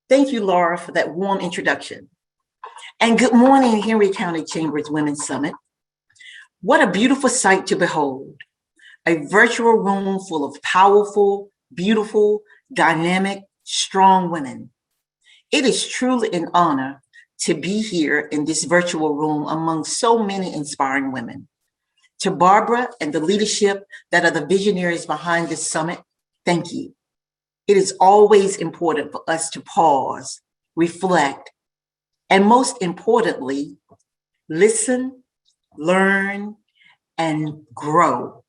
Thank you, Laura, for that warm introduction. And good morning, Henry County Chamber's Women's Summit. What a beautiful sight to behold. A virtual room full of powerful, beautiful, dynamic, strong women. It is truly an honor to be here in this virtual room among so many inspiring women. To Barbara and the leadership that are the visionaries behind this summit, thank you. It is always important for us to pause, reflect, and most importantly, listen, learn, and grow.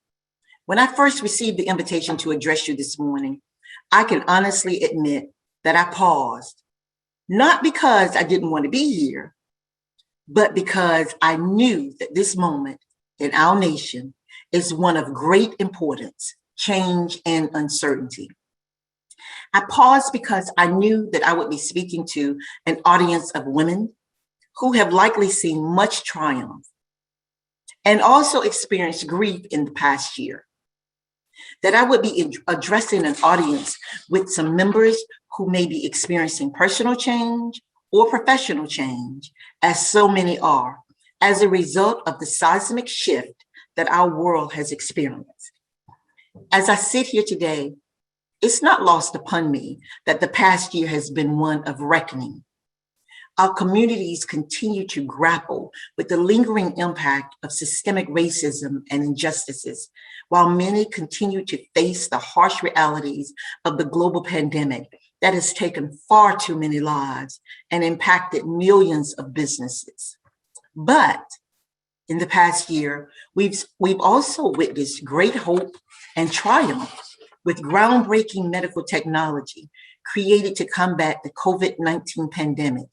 When I first received the invitation to address you this morning, I can honestly admit that I paused, not because I didn't want to be here, but because I knew that this moment in our nation is one of great importance, change, and uncertainty. I paused because I knew that I would be speaking to an audience of women who have likely seen much triumph and also experienced grief in the past year. That I would be addressing an audience with some members who may be experiencing personal change or professional change, as so many are, as a result of the seismic shift that our world has experienced. As I sit here today, it's not lost upon me that the past year has been one of reckoning. Our communities continue to grapple with the lingering impact of systemic racism and injustices, while many continue to face the harsh realities of the global pandemic that has taken far too many lives and impacted millions of businesses. But in the past year, we've also witnessed great hope and triumph with groundbreaking medical technology created to combat the COVID-19 pandemic.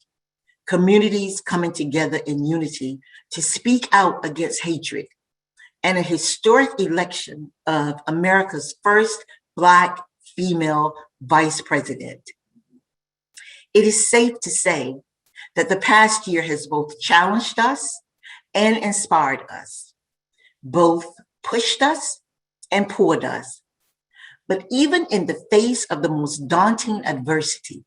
Communities coming together in unity to speak out against hatred, and a historic election of America's first Black female vice president. It is safe to say that the past year has both challenged us and inspired us, both pushed us and poured us. But even in the face of the most daunting adversity,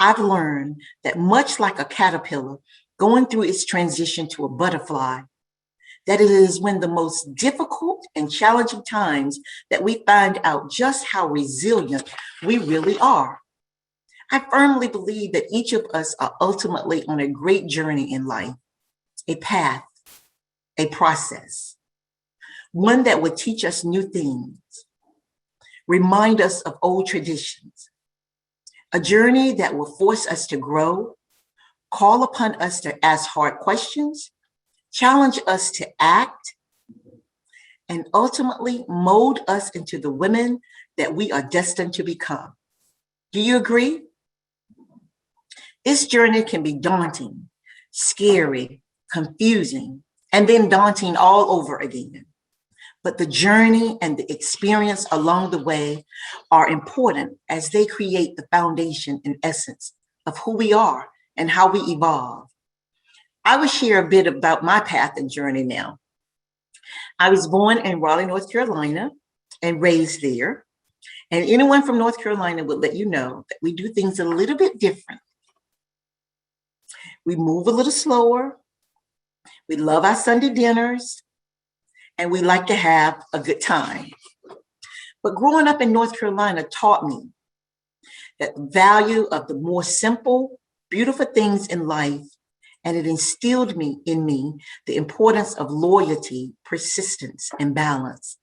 I've learned that much like a caterpillar going through its transition to a butterfly, that it is when the most difficult and challenging times that we find out just how resilient we really are. I firmly believe that each of us are ultimately on a great journey in life, a path, a process, one that will teach us new things, remind us of old traditions, a journey that will force us to grow, call upon us to ask hard questions, challenge us to act, and ultimately mold us into the women that we are destined to become. Do you agree? This journey can be daunting, scary, confusing, and then daunting all over again. But the journey and the experience along the way are important as they create the foundation and essence of who we are and how we evolve. I will share a bit about my path and journey now. I was born in Raleigh, North Carolina, and raised there. And anyone from North Carolina would let you know that we do things a little bit different. We move a little slower. We love our Sunday dinners. And we like to have a good time. But growing up in North Carolina taught me that the value of the more simple, beautiful things in life, and it instilled in me the importance of loyalty, persistence, and balance.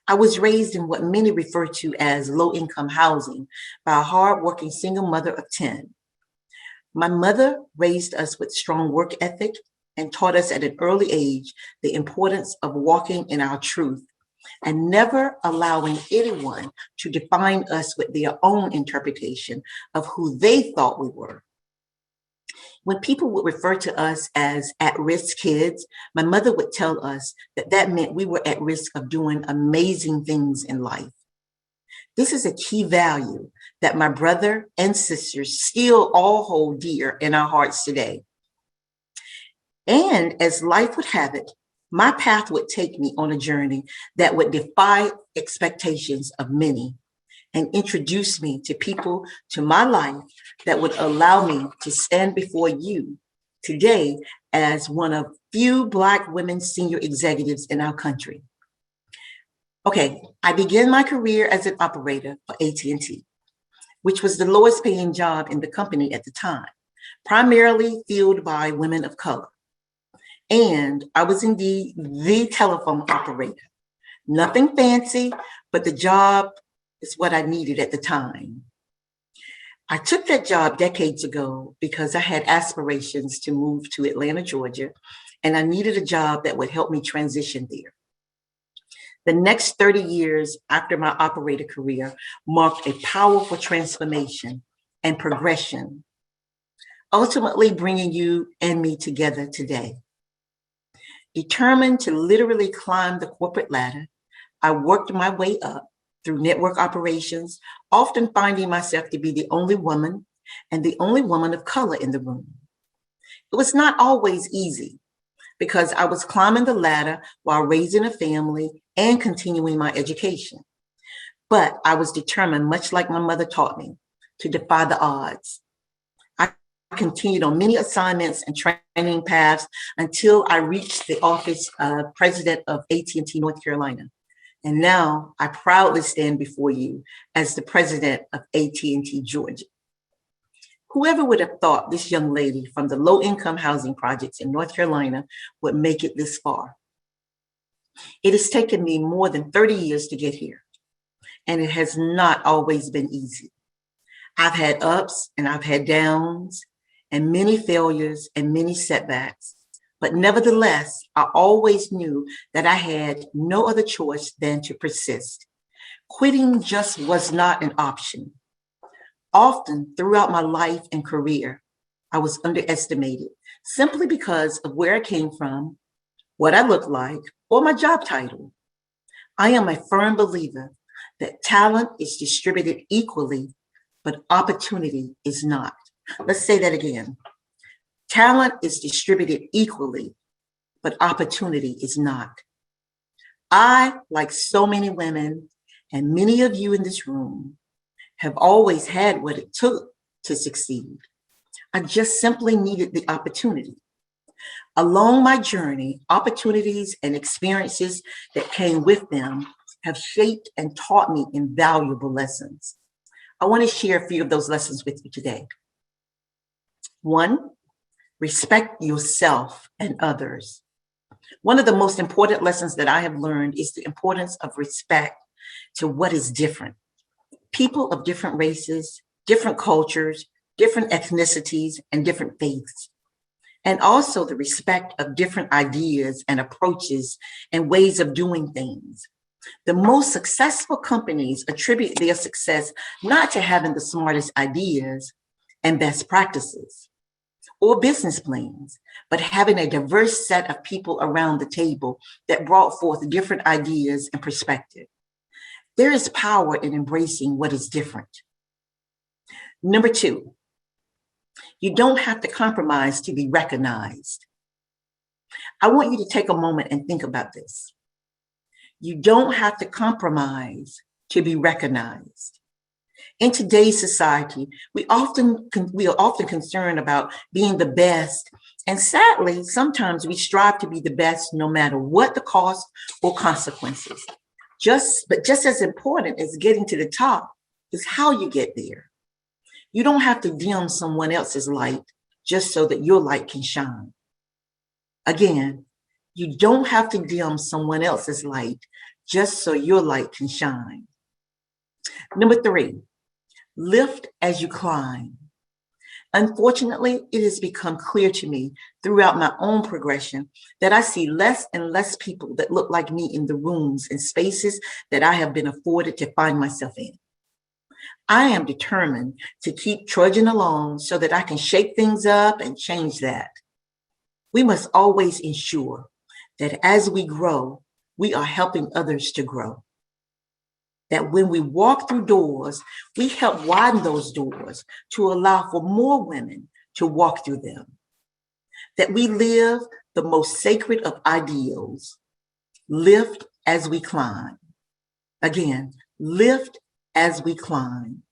I was raised in what many refer to as low-income housing by a hardworking single mother of 10. My mother raised us with strong work ethic and taught us at an early age the importance of walking in our truth and never allowing anyone to define us with their own interpretation of who they thought we were. When people would refer to us as at-risk kids, my mother would tell us that that meant we were at risk of doing amazing things in life. This is a key value that my brother and sisters still all hold dear in our hearts today. And as life would have it, my path would take me on a journey that would defy expectations of many, and introduced me to people to my life that would allow me to stand before you today as one of few Black women senior executives in our country. Okay, I began my career as an operator for AT&T, which was the lowest paying job in the company at the time, primarily filled by women of color. And I was indeed the telephone operator. Nothing fancy, but the job is what I needed at the time. I took that job decades ago because I had aspirations to move to Atlanta, Georgia, and I needed a job that would help me transition there. The next 30 years after my operator career marked a powerful transformation and progression, ultimately bringing you and me together today. Determined to literally climb the corporate ladder, I worked my way up through network operations, often finding myself to be the only woman and the only woman of color in the room. It was not always easy because I was climbing the ladder while raising a family and continuing my education. But I was determined, much like my mother taught me, to defy the odds. I continued on many assignments and training paths until I reached the office of president of AT&T North Carolina. And now I proudly stand before you as the president of AT&T Georgia. Whoever would have thought this young lady from the low-income housing projects in North Carolina would make it this far? It has taken me more than 30 years to get here, and it has not always been easy. I've had ups and I've had downs and many failures and many setbacks, but nevertheless, I always knew that I had no other choice than to persist. Quitting just was not an option. Often throughout my life and career, I was underestimated simply because of where I came from, what I looked like, or my job title. I am a firm believer that talent is distributed equally, but opportunity is not. Let's say that again. Talent is distributed equally, but opportunity is not. I, like so many women and many of you in this room, have always had what it took to succeed. I just simply needed the opportunity. Along my journey, opportunities and experiences that came with them have shaped and taught me invaluable lessons. I want to share a few of those lessons with you today. 1, respect yourself and others. One of the most important lessons that I have learned is the importance of respect to what is different. People of different races, different cultures, different ethnicities, and different faiths. And also the respect of different ideas and approaches and ways of doing things. The most successful companies attribute their success not to having the smartest ideas and best practices or business plans, but having a diverse set of people around the table that brought forth different ideas and perspective. There is power in embracing what is different. Number 2, you don't have to compromise to be recognized. I want you to take a moment and think about this. You don't have to compromise to be recognized. In today's society, we are often concerned about being the best, and sadly, sometimes we strive to be the best no matter what the cost or consequences. But just as important as getting to the top is how you get there. You don't have to dim someone else's light just so that your light can shine. Again, you don't have to dim someone else's light just so your light can shine. Number 3, lift as you climb. Unfortunately, it has become clear to me throughout my own progression that I see less and less people that look like me in the rooms and spaces that I have been afforded to find myself in. I am determined to keep trudging along so that I can shake things up and change that. We must always ensure that as we grow, we are helping others to grow. That when we walk through doors, we help widen those doors to allow for more women to walk through them. That we live the most sacred of ideals, lift as we climb. Again, lift as we climb.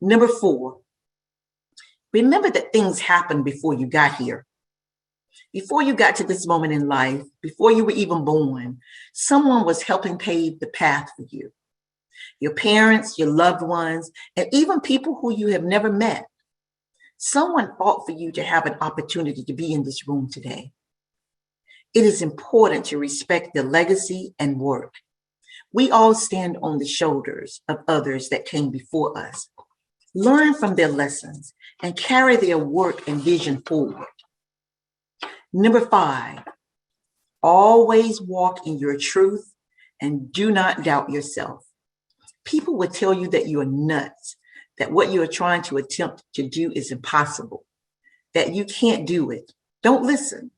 Number 4, remember that things happened before you got here. Before you got to this moment in life, before you were even born, someone was helping pave the path for you. Your parents, your loved ones, and even people who you have never met. Someone fought for you to have an opportunity to be in this room today. It is important to respect their legacy and work. We all stand on the shoulders of others that came before us. Learn from their lessons and carry their work and vision forward. Number 5, always walk in your truth and do not doubt yourself. People will tell you that you are nuts, that what you are trying to attempt to do is impossible, that you can't do it. Don't listen.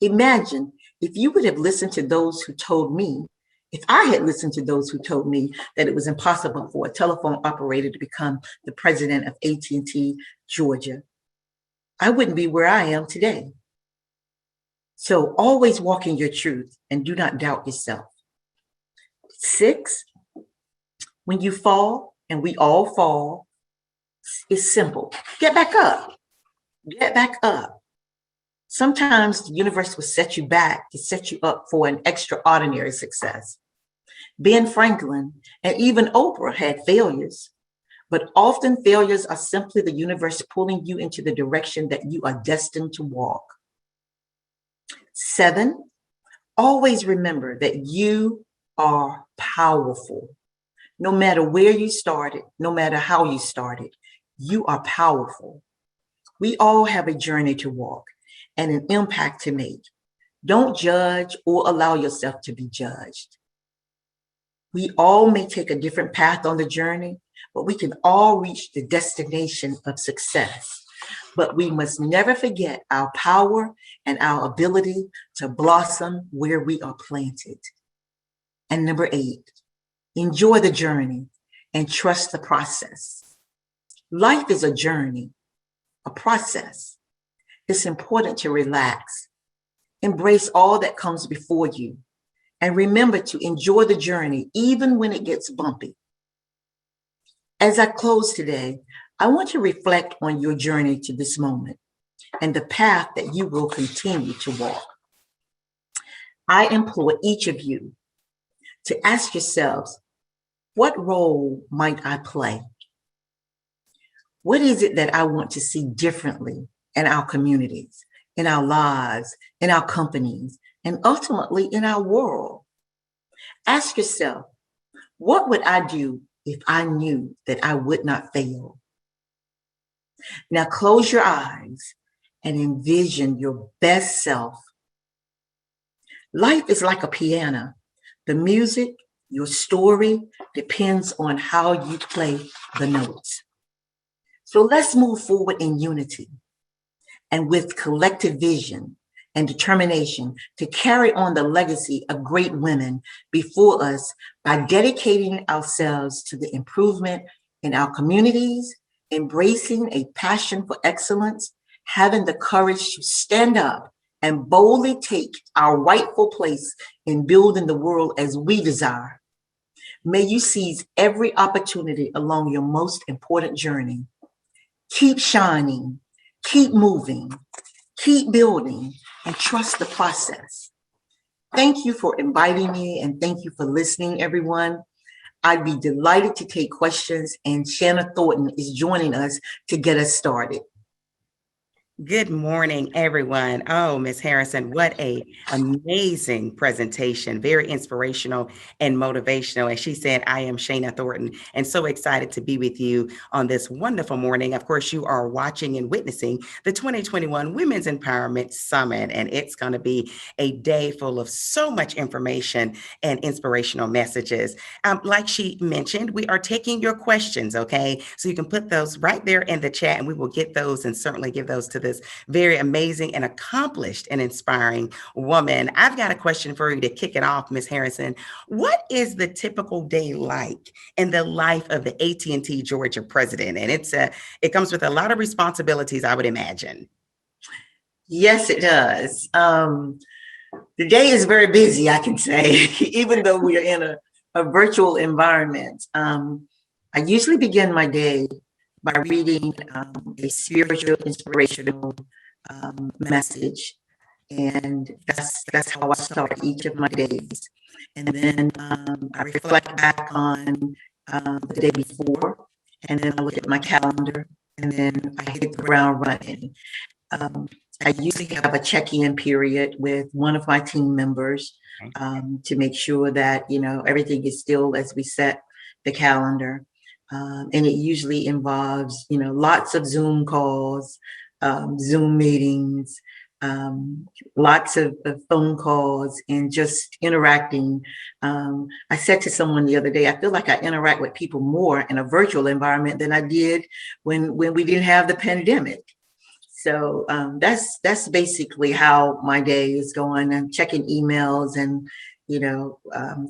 Imagine if you would have listened to those who told me, if I had listened to those who told me that it was impossible for a telephone operator to become the president of AT&T Georgia, I wouldn't be where I am today. So always walk in your truth and do not doubt yourself. 6, when you fall, and we all fall, it's simple. Get back up. Get back up. Sometimes the universe will set you back to set you up for an extraordinary success. Ben Franklin and even Oprah had failures, but often failures are simply the universe pulling you into the direction that you are destined to walk. 7, always remember that you are powerful. No matter where you started, no matter how you started, you are powerful. We all have a journey to walk and an impact to make. Don't judge or allow yourself to be judged. We all may take a different path on the journey, but we can all reach the destination of success. But we must never forget our power and our ability to blossom where we are planted. And number 8, enjoy the journey and trust the process. Life is a journey, a process. It's important to relax, embrace all that comes before you, and remember to enjoy the journey even when it gets bumpy. As I close today, I want to reflect on your journey to this moment and the path that you will continue to walk. I implore each of you to ask yourselves, what role might I play? What is it that I want to see differently in our communities, in our lives, in our companies, and ultimately in our world? Ask yourself, what would I do if I knew that I would not fail? Now close your eyes and envision your best self. Life is like a piano. The music, your story, depends on how you play the notes. So let's move forward in unity and with collective vision and determination to carry on the legacy of great women before us by dedicating ourselves to the improvement in our communities, embracing a passion for excellence, having the courage to stand up and boldly take our rightful place in building the world as we desire. May you seize every opportunity along your most important journey. Keep shining, keep moving, keep building, and trust the process. Thank you for inviting me and thank you for listening, everyone. I'd be delighted to take questions, and Shanna Thornton is joining us to get us started. Good morning, everyone. Oh, Ms. Harrison, what a amazing presentation. Very inspirational and motivational. As she said, I am Shana Thornton, and so excited to be with you on this wonderful morning. Of course, you are watching and witnessing the 2021 Women's Empowerment Summit, and it's going to be a day full of so much information and inspirational messages. Like she mentioned, we are taking your questions, okay? So you can put those right there in the chat, and we will get those and certainly give those to this very amazing and accomplished and inspiring woman. I've got a question for you to kick it off, Ms. Harrison. What is the typical day like in the life of the AT&T Georgia president? And it comes with a lot of responsibilities, I would imagine. Yes, it does. The day is very busy, I can say, even though we are in a virtual environment. I usually begin my day by reading a spiritual, inspirational message. And that's how I start each of my days. And then I reflect back on the day before, and then I look at my calendar, and then I hit the ground running. Um, I usually have a check-in period with one of my team members to make sure that, everything is still as we set the calendar. And it usually involves, lots of Zoom calls, Zoom meetings, lots of phone calls, and just interacting. I said to someone the other day, I feel like I interact with people more in a virtual environment than I did when we didn't have the pandemic. So that's basically how my day is going. I'm checking emails and,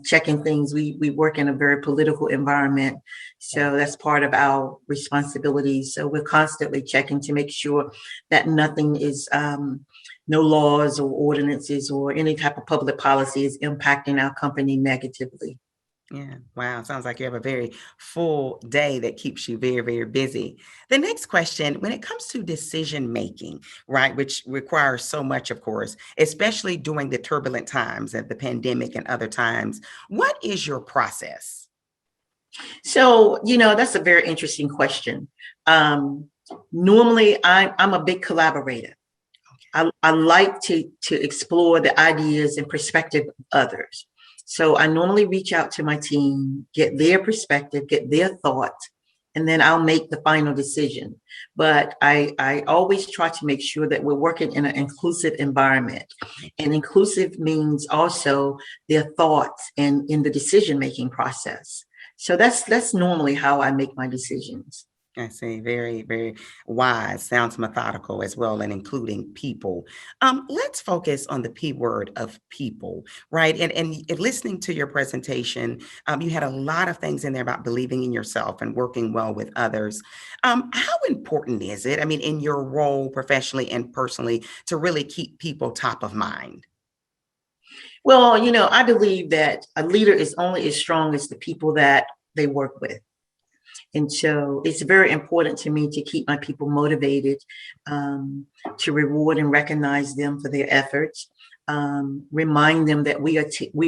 checking things. We work in a very political environment. So that's part of our responsibilities. So we're constantly checking to make sure that nothing is, no laws or ordinances or any type of public policy is impacting our company negatively. Yeah. Wow. Sounds like you have a very full day that keeps you very, very busy. The next question, when it comes to decision making, right, which requires so much, of course, especially during the turbulent times of the pandemic and other times, what is your process? So, that's a very interesting question. Normally, I'm a big collaborator. I like to explore the ideas and perspective of others. So I normally reach out to my team, get their perspective, get their thoughts, and then I'll make the final decision. But I always try to make sure that we're working in an inclusive environment. And inclusive means also their thoughts and in the decision-making process. So that's normally how I make my decisions. I see. Very, very wise. Sounds methodical as well, and including people. Let's focus on the P word of people, right? And listening to your presentation, you had a lot of things in there about believing in yourself and working well with others. How important is it, I mean, in your role professionally and personally, to really keep people top of mind? Well, I believe that a leader is only as strong as the people that they work with. And so it's very important to me to keep my people motivated, to reward and recognize them for their efforts, remind them that we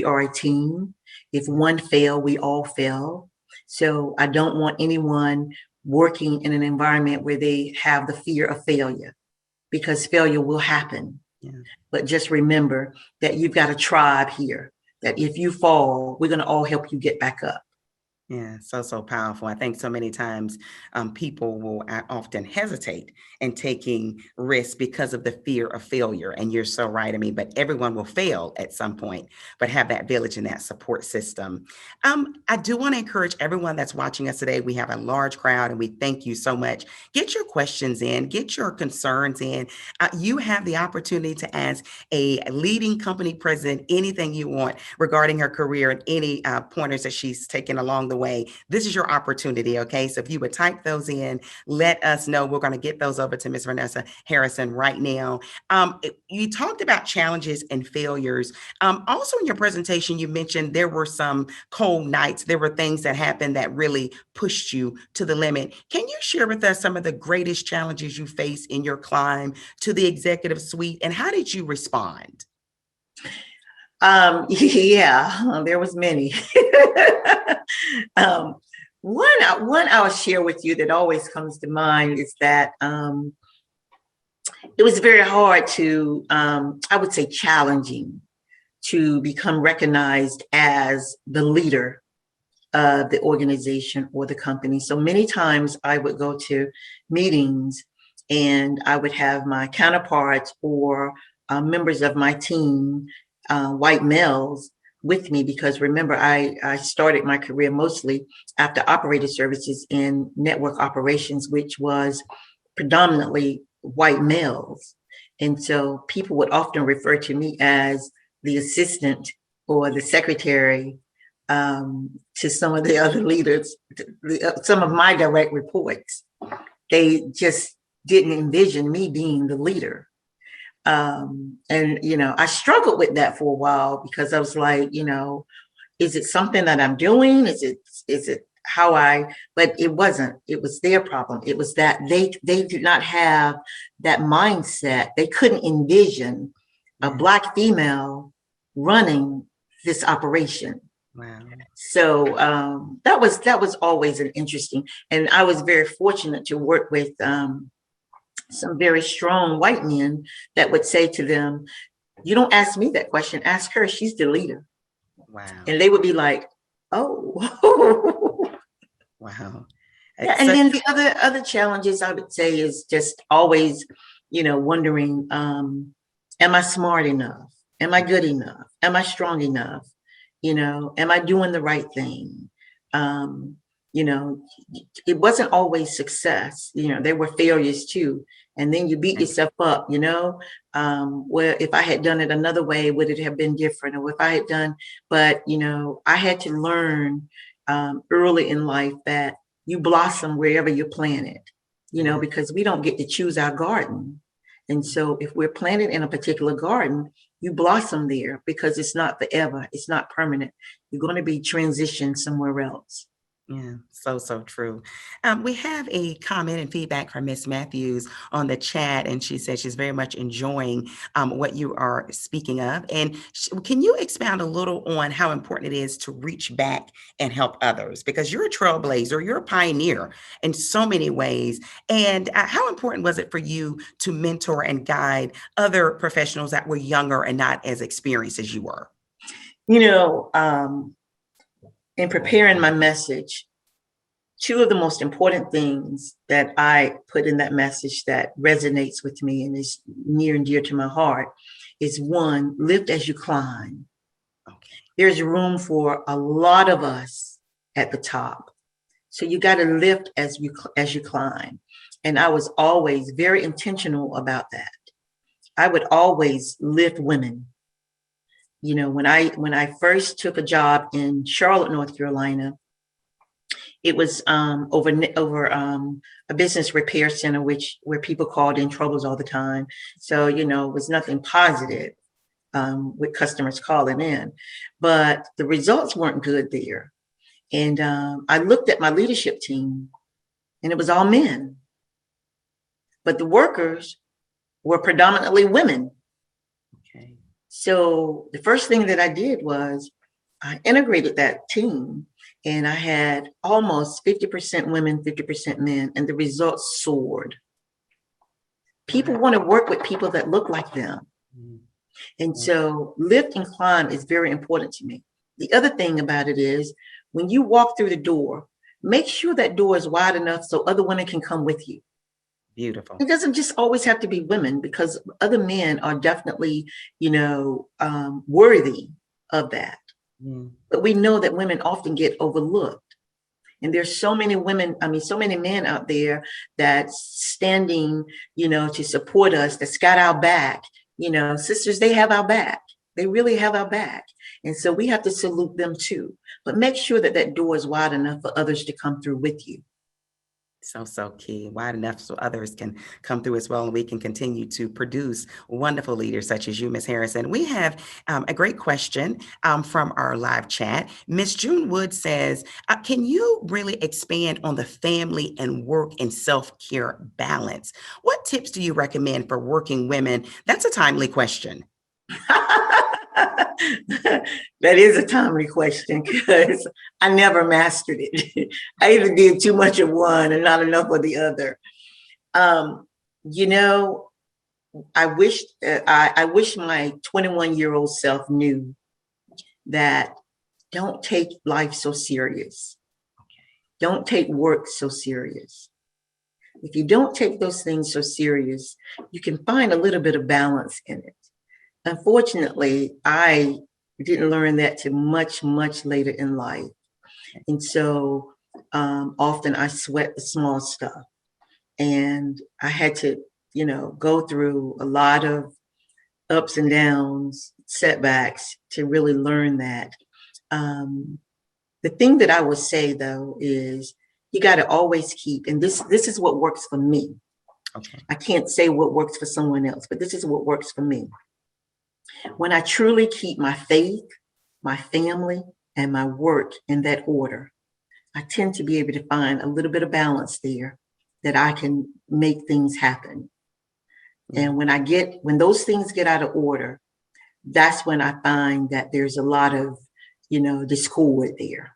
are a team. If one fail, we all fail. So I don't want anyone working in an environment where they have the fear of failure, because failure will happen. Yeah. But just remember that you've got a tribe here, that if you fall, we're going to all help you get back up. Yeah, so, so powerful. I think so many times people will often hesitate in taking risks because of the fear of failure. And you're so right. I mean, but everyone will fail at some point, but have that village and that support system. I do want to encourage everyone that's watching us today. We have a large crowd and we thank you so much. Get your questions in, get your concerns in. You have the opportunity to ask a leading company president anything you want regarding her career and any pointers that she's taken along the way. This is your opportunity. Okay. So if you would type those in, let us know. We're going to get those over to Ms. Venessa Harrison right now. You talked about challenges and failures. Also in your presentation, you mentioned there were some cold nights. There were things that happened that really pushed you to the limit. Can you share with us some of the greatest challenges you faced in your climb to the executive suite, and how did you respond? Yeah, there was many. um, one I'll share with you that always comes to mind is that it was very hard to, I would say challenging, to become recognized as the leader of the organization or the company. So many times I would go to meetings and I would have my counterparts or members of my team, white males, with me, because remember, I started my career mostly after operator services in network operations, which was predominantly white males. And so people would often refer to me as the assistant or the secretary to some of the other leaders, some of my direct reports. They just didn't envision me being the leader. And, I struggled with that for a while because I was like, is it something that I'm doing? Is it how but it wasn't. It was their problem. It was that they did not have that mindset. They couldn't envision a Black female running this operation. Wow. So that was always an interesting, and I was very fortunate to work with some very strong white men that would say to them, "You don't ask me that question, ask her, she's the leader." Wow. And they would be like, "Oh." Wow. Yeah, and then the other challenges I would say is just always, wondering, am I smart enough? Am I good enough? Am I strong enough? Am I doing the right thing? It wasn't always success. There were failures too. And then you beat yourself up, well, if I had done it another way, would it have been different? Or if I had done, but, I had to learn early in life that you blossom wherever you're planted, because we don't get to choose our garden. And so if we're planted in a particular garden, you blossom there because it's not forever. It's not permanent. You're going to be transitioned somewhere else. Yeah, so true. We have a comment and feedback from Miss Matthews on the chat, and she says she's very much enjoying what you are speaking of. And can you expound a little on how important it is to reach back and help others? Because you're a trailblazer, you're a pioneer in so many ways. And how important was it for you to mentor and guide other professionals that were younger and not as experienced as you were? In preparing my message, two of the most important things that I put in that message that resonates with me and is near and dear to my heart is one, lift as you climb. Okay. There's room for a lot of us at the top. So you got to lift as you climb. And I was always very intentional about that. I would always lift women. When I first took a job in Charlotte, North Carolina, it was over a business repair center, where people called in troubles all the time. So, it was nothing positive with customers calling in, but the results weren't good there. And I looked at my leadership team, and it was all men, but the workers were predominantly women. Okay. So the first thing that I did was I integrated that team, and I had almost 50% women, 50% men, and the results soared. People want to work with people that look like them. And so lift and climb is very important to me. The other thing about it is when you walk through the door, make sure that door is wide enough so other women can come with you. Beautiful. It doesn't just always have to be women, because other men are definitely, worthy of that. But we know that women often get overlooked. And there's so many so many men out there that's standing, to support us, that's got our back. Sisters, they have our back. They really have our back. And so we have to salute them too. But make sure that that door is wide enough for others to come through with you. So key, wide enough so others can come through as well, and we can continue to produce wonderful leaders such as you, Ms. Harrison. We have a great question from our live chat. Ms. June Wood says, can you really expand on the family and work and self-care balance? What tips do you recommend for working women? That's a timely question. That is a timely question, because I never mastered it. I either did too much of one and not enough of the other. I wish my 21-year-old self knew that don't take life so serious. Don't take work so serious. If you don't take those things so serious, you can find a little bit of balance in it. Unfortunately, I didn't learn that till much, much later in life. And so often I sweat the small stuff. And I had to, go through a lot of ups and downs, setbacks to really learn that. The thing that I would say, though, is you got to always keep, and this is what works for me. Okay. I can't say what works for someone else, but this is what works for me. When I truly keep my faith, my family, and my work in that order, I tend to be able to find a little bit of balance there that I can make things happen. And when those things get out of order, that's when I find that there's a lot of, discord there.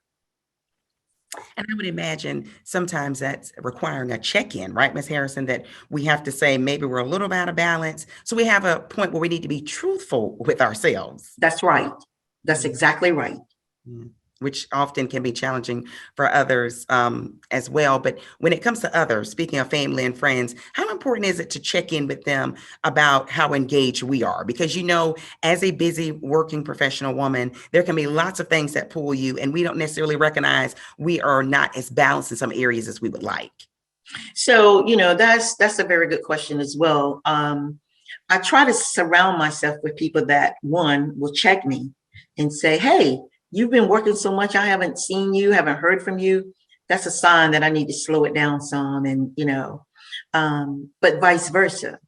And I would imagine sometimes that's requiring a check-in, right, Ms. Harrison, that we have to say maybe we're a little bit out of balance. So we have a point where we need to be truthful with ourselves. That's right. That's exactly right. Mm. Which often can be challenging for others as well. But when it comes to others, speaking of family and friends, how important is it to check in with them about how engaged we are? Because, as a busy working professional woman, there can be lots of things that pull you, and we don't necessarily recognize we are not as balanced in some areas as we would like. So, that's a very good question as well. I try to surround myself with people that, one, will check me and say, hey, you've been working so much, I haven't seen you, haven't heard from you. That's a sign that I need to slow it down some. And, but vice versa.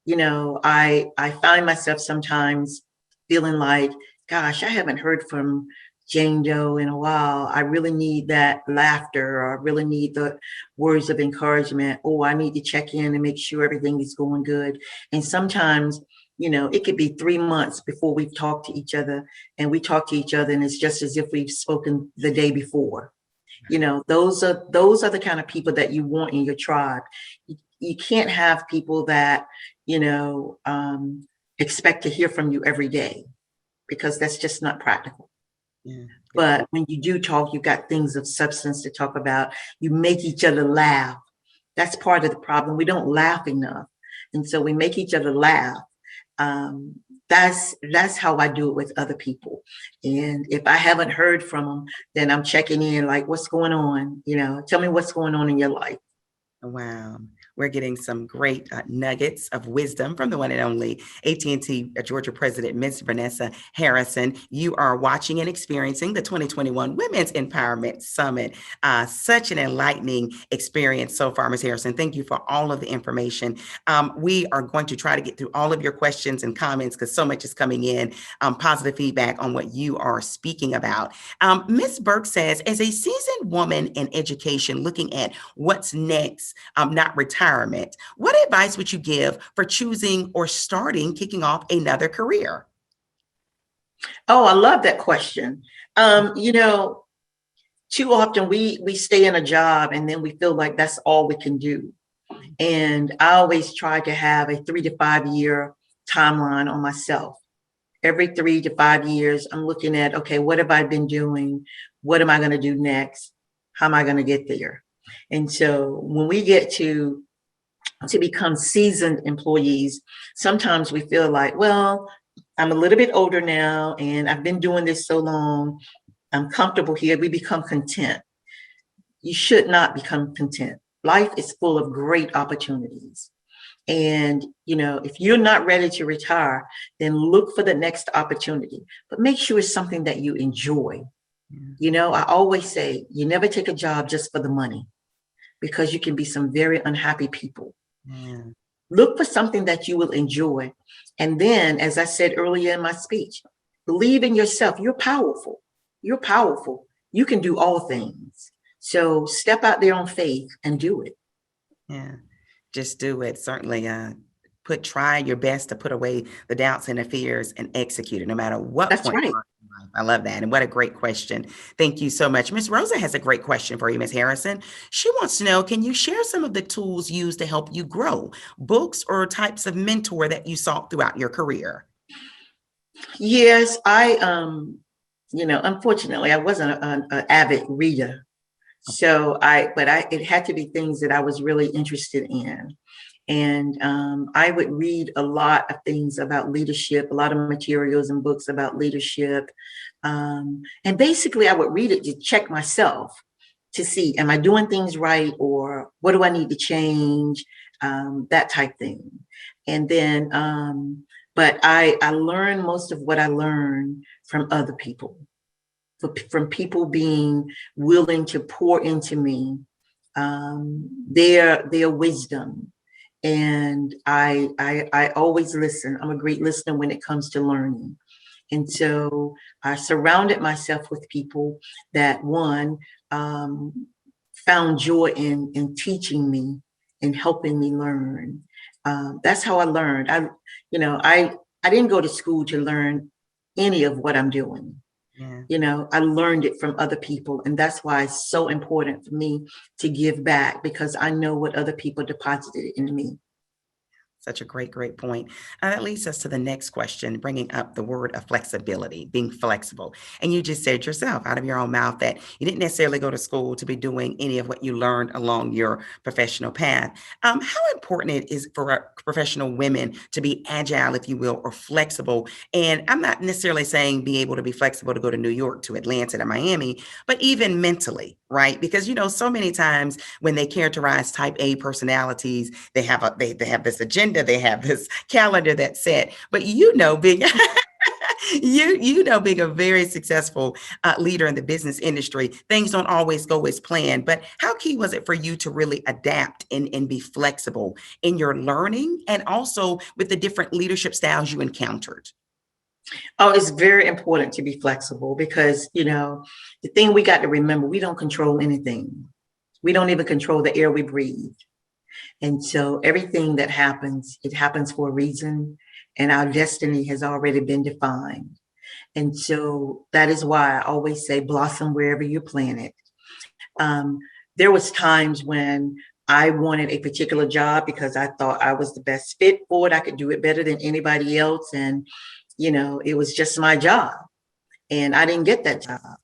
I find myself sometimes feeling like, gosh, I haven't heard from Jane Doe in a while. I really need that laughter, or I really need the words of encouragement. Oh, I need to check in and make sure everything is going good. And sometimes, it could be 3 months before we've talked to each other, and we talk to each other and it's just as if we've spoken the day before. Those are the kind of people that you want in your tribe. You can't have people that, expect to hear from you every day, because that's just not practical. Yeah. But when you do talk, you've got things of substance to talk about. You make each other laugh. That's part of the problem. We don't laugh enough. And so we make each other laugh. That's how I do it with other people. And if I haven't heard from them, then I'm checking in, like, what's going on? Tell me what's going on in your life. Wow. We're getting some great nuggets of wisdom from the one and only AT&T Georgia President, Ms. Venessa Harrison. You are watching and experiencing the 2021 Women's Empowerment Summit. Such an enlightening experience so far, Ms. Harrison. Thank you for all of the information. We are going to try to get through all of your questions and comments, because so much is coming in, positive feedback on what you are speaking about. Ms. Burke says, as a seasoned woman in education looking at what's next, not retirement, what advice would you give for choosing or kicking off another career? Oh, I love that question. Too often we stay in a job and then we feel like that's all we can do. And I always try to have a 3 to 5 year timeline on myself. Every 3 to 5 years, I'm looking at, okay, what have I been doing? What am I going to do next? How am I going to get there? And so when we get to become seasoned employees, sometimes we feel like, well, I'm a little bit older now and I've been doing this so long. I'm comfortable here. We become content. You should not become content. Life is full of great opportunities. And, if you're not ready to retire, then look for the next opportunity, but make sure it's something that you enjoy. I always say, you never take a job just for the money, because you can be some very unhappy people. Look for something that you will enjoy. And then, as I said earlier in my speech, believe in yourself. You're powerful. You're powerful. You can do all things. So step out there on faith and do it. Yeah, just do it. Certainly try your best to put away the doubts and the fears and execute it no matter what That's point. right. I love that. And what a great question. Thank you so much. Miss Rosa has a great question for you, Miss Harrison. She wants to know, can you share some of the tools used to help you grow, books or types of mentor that you sought throughout your career? Yes, unfortunately, I wasn't an avid reader. So it had to be things that I was really interested in. And I would read a lot of things about leadership, a lot of materials and books about leadership. And basically, I would read it to check myself to see, am I doing things right? Or what do I need to change? That type thing. And then, but I learned most of what I learned from other people, from people being willing to pour into me their wisdom. And I always listen. I'm a great listener when it comes to learning. And so I surrounded myself with people that found joy in teaching me and helping me learn. That's how I learned. I didn't go to school to learn any of what I'm doing. Yeah. I learned it from other people. And that's why it's so important for me to give back, because I know what other people deposited in me. Such a great point. That leads us to the next question, bringing up the word of flexibility, being flexible. And you just said yourself out of your own mouth that you didn't necessarily go to school to be doing any of what you learned along your professional path. How important it is for professional women to be agile, if you will, or flexible? And I'm not necessarily saying be able to be flexible to go to New York, to Atlanta, to Miami, but even mentally, right? Because, so many times when they characterize type A personalities, they have this agenda, they have this calendar that's set. But being being a very successful leader in the business industry, things don't always go as planned. But how key was it for you to really adapt and be flexible in your learning and also with the different leadership styles you encountered? Oh, it's very important to be flexible because, the thing we got to remember, we don't control anything. We don't even control the air we breathe. And so everything that happens, it happens for a reason, and our destiny has already been defined. And so that is why I always say blossom wherever you plant it. There was times when I wanted a particular job because I thought I was the best fit for it. I could do it better than anybody else. And, it was just my job. And I didn't get that job.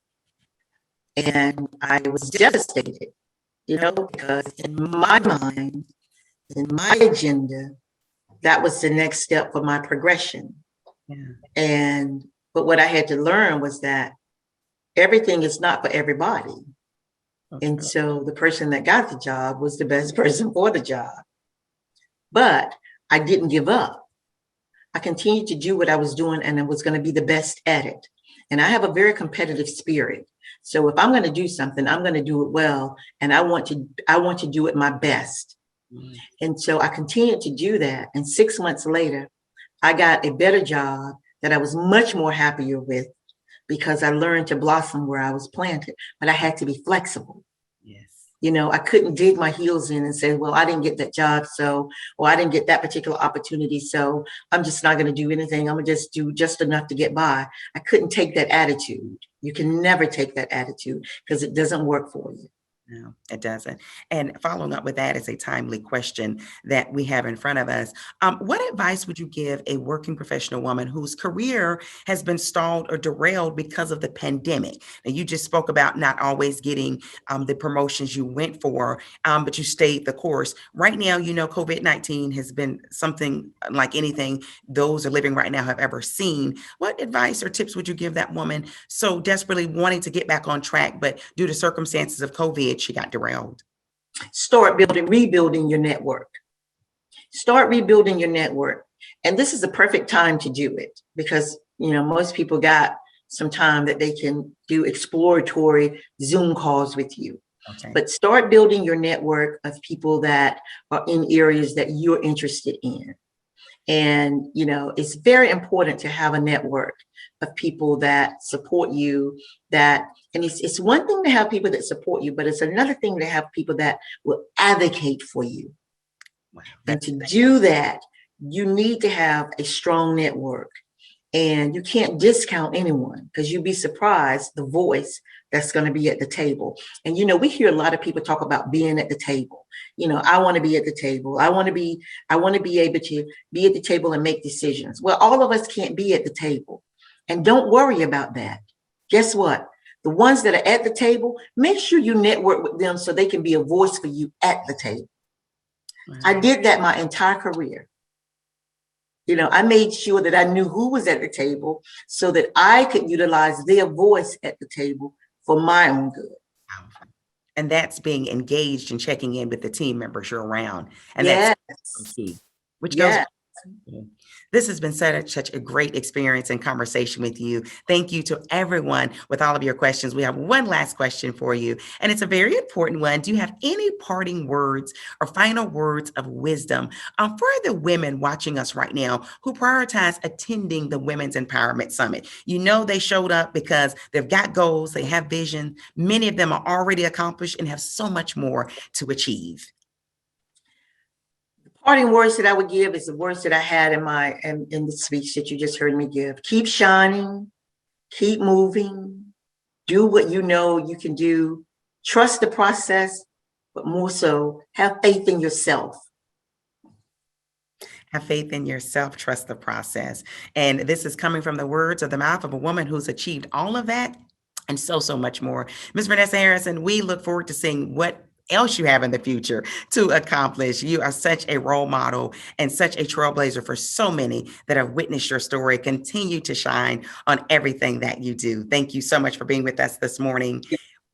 And I was devastated, because in my mind, in my agenda, that was the next step for my progression. Yeah. But what I had to learn was that everything is not for everybody. Okay. And so the person that got the job was the best person for the job. But I didn't give up. I continued to do what I was doing, and I was going to be the best at it. And I have a very competitive spirit. So if I'm going to do something, I'm going to do it well. And I want to do it my best. Mm. And so I continued to do that. And 6 months later, I got a better job that I was much more happier with because I learned to blossom where I was planted, but I had to be flexible. Yes. I couldn't dig my heels in and say, well, I didn't get that job. Or I didn't get that particular opportunity. So I'm just not going to do anything. I'm going to just do just enough to get by. I couldn't take that attitude. You can never take that attitude because it doesn't work for you. No, it doesn't. And following up with that is a timely question that we have in front of us. What advice would you give a working professional woman whose career has been stalled or derailed because of the pandemic? And you just spoke about not always getting the promotions you went for, but you stayed the course. Right now, COVID-19 has been something like anything those are living right now have ever seen. What advice or tips would you give that woman so desperately wanting to get back on track, but due to circumstances of COVID, she got derailed? Start rebuilding your network. Start rebuilding your network. And this is the perfect time to do it because, most people got some time that they can do exploratory Zoom calls with you. Okay. But start building your network of people that are in areas that you're interested in. And, it's very important to have a network of people that support you, and it's one thing to have people that support you, but it's another thing to have people that will advocate for you. Wow. And to do that, you need to have a strong network. And you can't discount anyone because you'd be surprised the voice that's going to be at the table. And, we hear a lot of people talk about being at the table. I want to be at the table. I want to be able to be at the table and make decisions. Well, all of us can't be at the table. And don't worry about that. Guess what? The ones that are at the table, make sure you network with them so they can be a voice for you at the table. Wow. I did that my entire career. I made sure that I knew who was at the table so that I could utilize their voice at the table for my own good. And that's being engaged and checking in with the team members you're around. And yes. That's key, which goes This has been such a great experience and conversation with you. Thank you to everyone with all of your questions. We have one last question for you, and it's a very important one. Do you have any parting words or final words of wisdom for the women watching us right now who prioritize attending the Women's Empowerment Summit? You know, they showed up because they've got goals, they have vision. Many of them are already accomplished and have so much more to achieve. Parting words that I would give is the words that I had in the speech that you just heard me give. Keep shining, keep moving, do what you know you can do, trust the process, but more so, have faith in yourself. Have faith in yourself, trust the process. And this is coming from the words of the mouth of a woman who's achieved all of that and so much more. Ms. Venessa Harrison, we look forward to seeing what else you have in the future to accomplish. You are such a role model and such a trailblazer for so many that have witnessed your story. Continue to shine on everything that you do. Thank you so much for being with us this morning.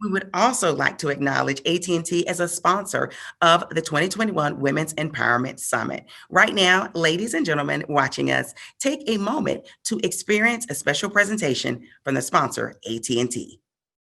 We would also like to acknowledge AT&T as a sponsor of the 2021 Women's Empowerment Summit. Right now, ladies and gentlemen watching us, take a moment to experience a special presentation from the sponsor, AT&T.